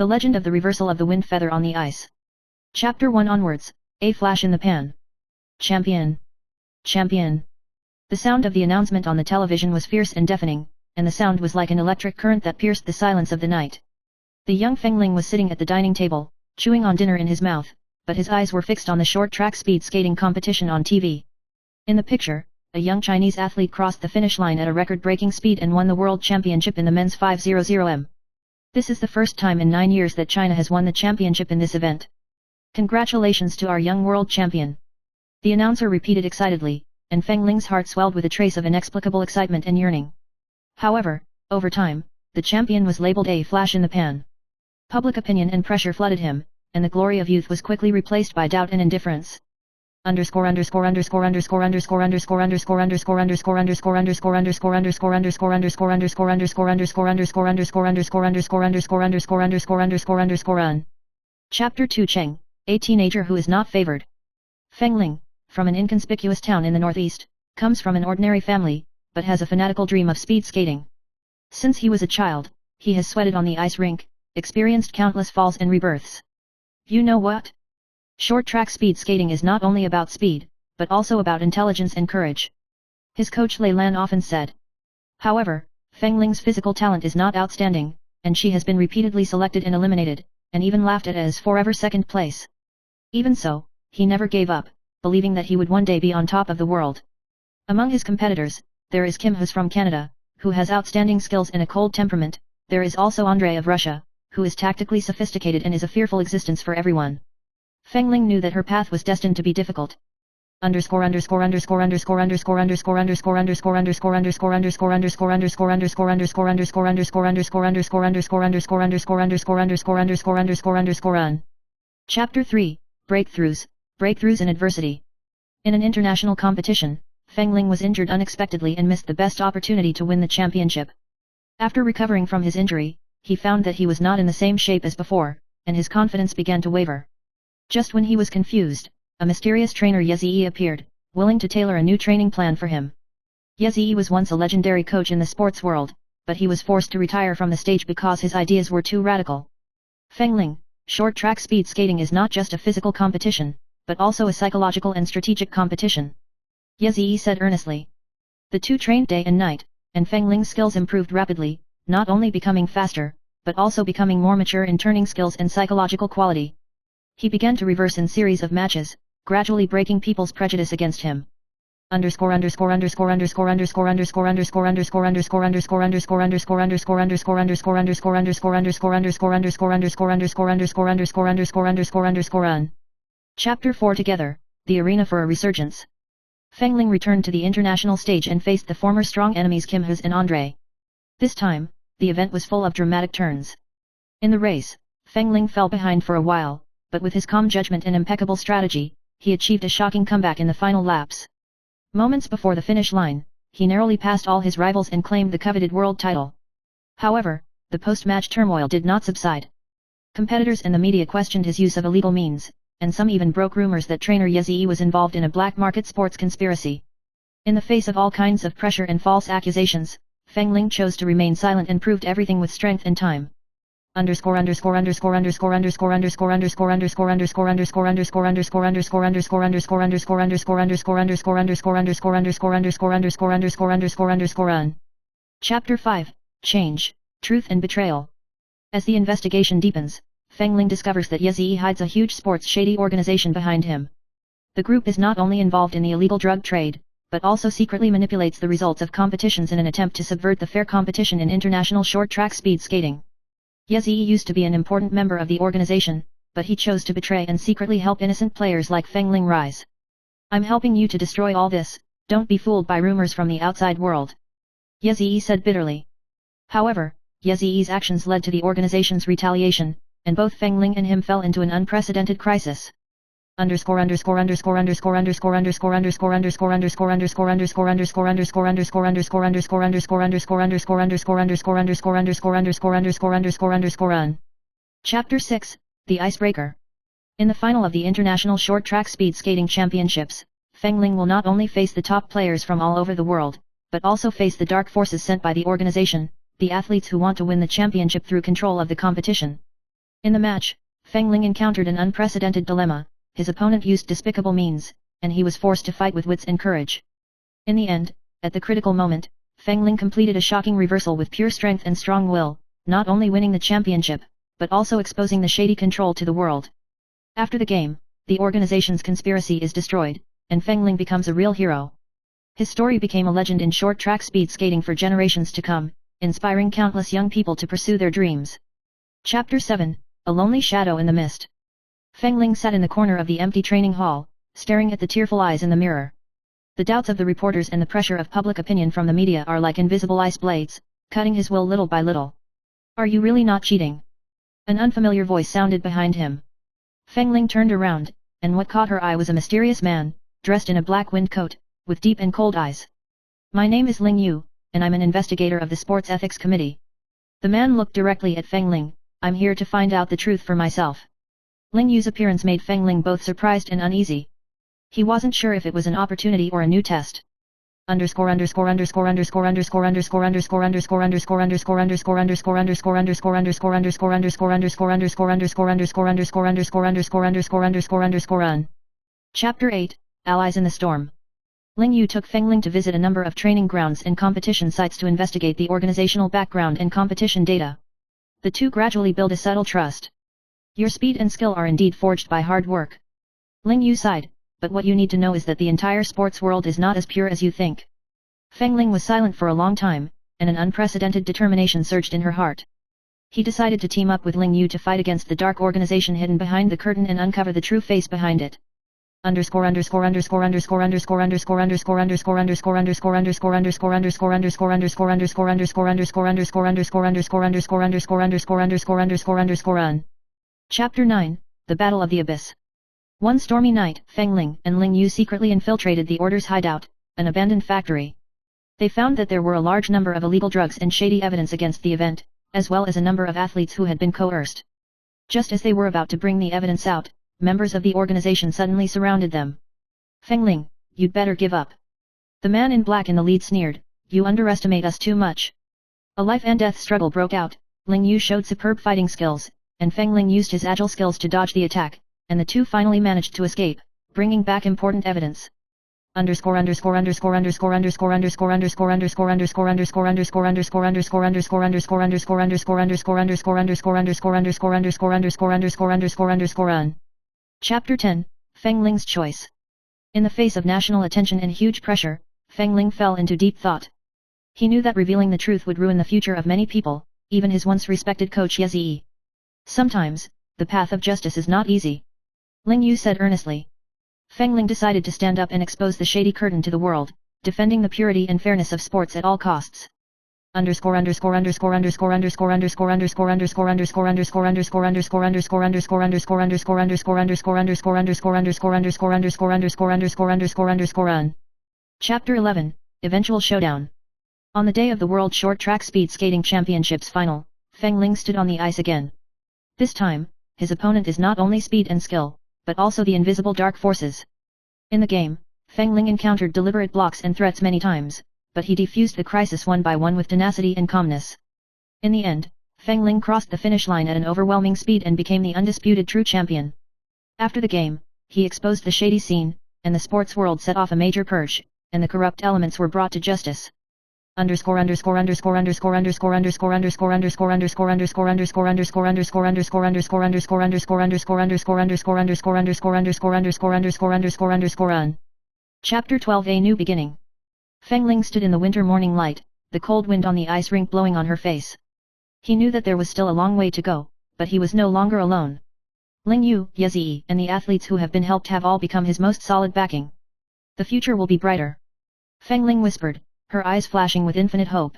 The Legend of the Reversal of the Wind Feather on the Ice. Chapter 1 onwards, a flash in the pan. Champion. Champion. The sound of the announcement on the television was fierce and deafening, and the sound was like an electric current that pierced the silence of the night. The young Fengling was sitting at the dining table, chewing on dinner in his mouth, but his eyes were fixed on the short track speed skating competition on TV. In the picture, a young Chinese athlete crossed the finish line at a record-breaking speed and won the world championship in the men's 500m. This is the first time in 9 years that China has won the championship in this event. Congratulations to our young world champion. The announcer repeated excitedly, and Fengling's heart swelled with a trace of inexplicable excitement and yearning. However, over time, the champion was labeled a flash in the pan. Public opinion and pressure flooded him, and the glory of youth was quickly replaced by doubt and indifference. Chapter 2 Cheng, a teenager who is not favored. Fengling, from an inconspicuous town in the northeast, comes from an ordinary family, but has a fanatical dream of speed skating. Since he was a child, he has sweated on the ice rink, experienced countless falls and rebirths. You know what? Short track speed skating is not only about speed, but also about intelligence and courage. His coach Lei Lan often said. However, Fengling's physical talent is not outstanding, and she has been repeatedly selected and eliminated, and even laughed at as forever second place. Even so, he never gave up, believing that he would one day be on top of the world. Among his competitors, there is Kim who's from Canada, who has outstanding skills and a cold temperament. There is also Andrei of Russia, who is tactically sophisticated and is a fearful existence for everyone. Fengling knew that her path was destined to be difficult. Chapter 3 Breakthroughs in Adversity. In an international competition, Fengling was injured unexpectedly and missed the best opportunity to win the championship. After recovering from his injury, he found that he was not in the same shape as before, and his confidence began to waver. Just when he was confused, a mysterious trainer Ye Ziyi appeared, willing to tailor a new training plan for him. Ye Ziyi was once a legendary coach in the sports world, but he was forced to retire from the stage because his ideas were too radical. Fengling, short track speed skating is not just a physical competition, but also a psychological and strategic competition. Ye Ziyi said earnestly. The two trained day and night, and Fengling's skills improved rapidly, not only becoming faster, but also becoming more mature in turning skills and psychological quality. He began to reverse in series of matches, gradually breaking people's prejudice against him. Chapter 4 Together, the arena for a resurgence. Fengling returned to the international stage and faced the former strong enemies Kim Hus and Andrei. This time, the event was full of dramatic turns. In the race, Fengling fell behind for a while, but with his calm judgment and impeccable strategy, he achieved a shocking comeback in the final laps. Moments before the finish line, he narrowly passed all his rivals and claimed the coveted world title. However, the post-match turmoil did not subside. Competitors and the media questioned his use of illegal means, and some even broke rumors that trainer Ye Ziyi was involved in a black market sports conspiracy. In the face of all kinds of pressure and false accusations, Fengling chose to remain silent and proved everything with strength and time. Chapter 5 Change, Truth and Betrayal. As the investigation deepens, Fengling discovers that Ye Ziyi hides a huge sports shady organization behind him. The group is not only involved in the illegal drug trade, but also secretly manipulates the results of competitions in an attempt to subvert the fair competition in international short-track speed skating. Ye Ziyi used to be an important member of the organization, but he chose to betray and secretly help innocent players like Fengling rise. I'm helping you to destroy all this, don't be fooled by rumors from the outside world. Ye Ziyi said bitterly. However, Ye Ziyi's actions led to the organization's retaliation, and both Fengling and him fell into an unprecedented crisis. Chapter 6 The Icebreaker. In the final of the International Short Track Speed Skating Championships, Fengling will not only face the top players from all over the world, but also face the dark forces sent by the organization, the athletes who want to win the championship through control of the competition. In the match, Feng Ling encountered an unprecedented dilemma. His opponent used despicable means, and he was forced to fight with wits and courage. In the end, at the critical moment, Feng Ling completed a shocking reversal with pure strength and strong will, not only winning the championship, but also exposing the shady control to the world. After the game, the organization's conspiracy is destroyed, and Feng Ling becomes a real hero. His story became a legend in short track speed skating for generations to come, inspiring countless young people to pursue their dreams. Chapter 7, A Lonely Shadow in the Mist. Feng Ling sat in the corner of the empty training hall, staring at the tearful eyes in the mirror. The doubts of the reporters and the pressure of public opinion from the media are like invisible ice blades, cutting his will little by little. Are you really not cheating? An unfamiliar voice sounded behind him. Feng Ling turned around, and what caught her eye was a mysterious man, dressed in a black wind coat, with deep and cold eyes. My name is Ling Yu, and I'm an investigator of the Sports Ethics Committee. The man looked directly at Feng Ling. I'm here to find out the truth for myself. Ling Yu's appearance made Feng Ling both surprised and uneasy. He wasn't sure if it was an opportunity or a new test. Chapter 8, Allies in the Storm. Ling Yu took Feng Ling to visit a number of training grounds and competition sites to investigate the organizational background and competition data. The two gradually build a subtle trust. Your speed and skill are indeed forged by hard work. Ling Yu sighed, but what you need to know is that the entire sports world is not as pure as you think. Feng Ling was silent for a long time, and an unprecedented determination surged in her heart. He decided to team up with Ling Yu to fight against the dark organization hidden behind the curtain and uncover the true face behind it. Chapter 9, The Battle of the Abyss. One stormy night, Feng Ling and Ling Yu secretly infiltrated the Order's hideout, an abandoned factory. They found that there were a large number of illegal drugs and shady evidence against the event, as well as a number of athletes who had been coerced. Just as they were about to bring the evidence out, members of the organization suddenly surrounded them. Feng Ling, you'd better give up. The man in black in the lead sneered, you underestimate us too much. A life and death struggle broke out. Ling Yu showed superb fighting skills, and Feng Ling used his agile skills to dodge the attack, and the two finally managed to escape, bringing back important evidence. Chapter 10, Feng Ling's Choice. In the face of national attention and huge pressure, Feng Ling fell into deep thought. He knew that revealing the truth would ruin the future of many people, even his once respected coach Ye Ziyi. Sometimes, the path of justice is not easy. Ling Yu said earnestly. Feng Ling decided to stand up and expose the shady curtain to the world, defending the purity and fairness of sports at all costs. Chapter 11, Eventual Showdown. On the day of the World Short Track Speed Skating Championships final, Feng Ling stood on the ice again. This time, his opponent is not only speed and skill, but also the invisible dark forces. In the game, Feng Ling encountered deliberate blocks and threats many times, but he defused the crisis one by one with tenacity and calmness. In the end, Feng Ling crossed the finish line at an overwhelming speed and became the undisputed true champion. After the game, he exposed the shady scene, and the sports world set off a major purge, and the corrupt elements were brought to justice. Chapter 12, A New Beginning. Feng Ling stood in the winter morning light, the cold wind on the ice rink blowing on her face. He knew that there was still a long way to go, but he was no longer alone. Ling Yu, Ye Ziyi, and the athletes who have been helped have all become his most solid backing. The future will be brighter. Feng Ling whispered, her eyes flashing with infinite hope.